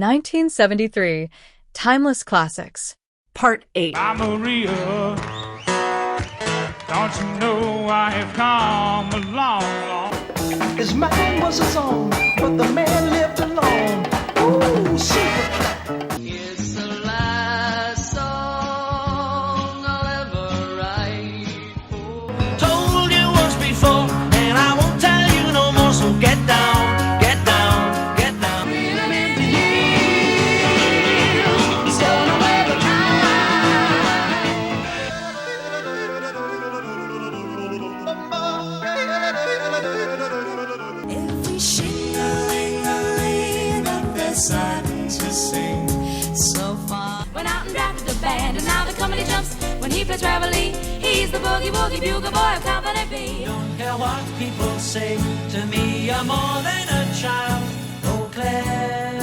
1973 Timeless Classics, Part 8. Maria, don't you know I have come a long. His mind was his own, but the man lived alone. Ooh, super. It's the last song I'll ever write. Told you once before, and I won't tell you no more, so get down, get down, get down. Every shing-a-ling-a-ling that they're starting to sing so far. Went out and drafted the band, and now the company jumps when he plays Reveille. He's the boogie-woogie bugle boy of Company B. Don't care what people say, to me you're more than a child. Oh, Claire.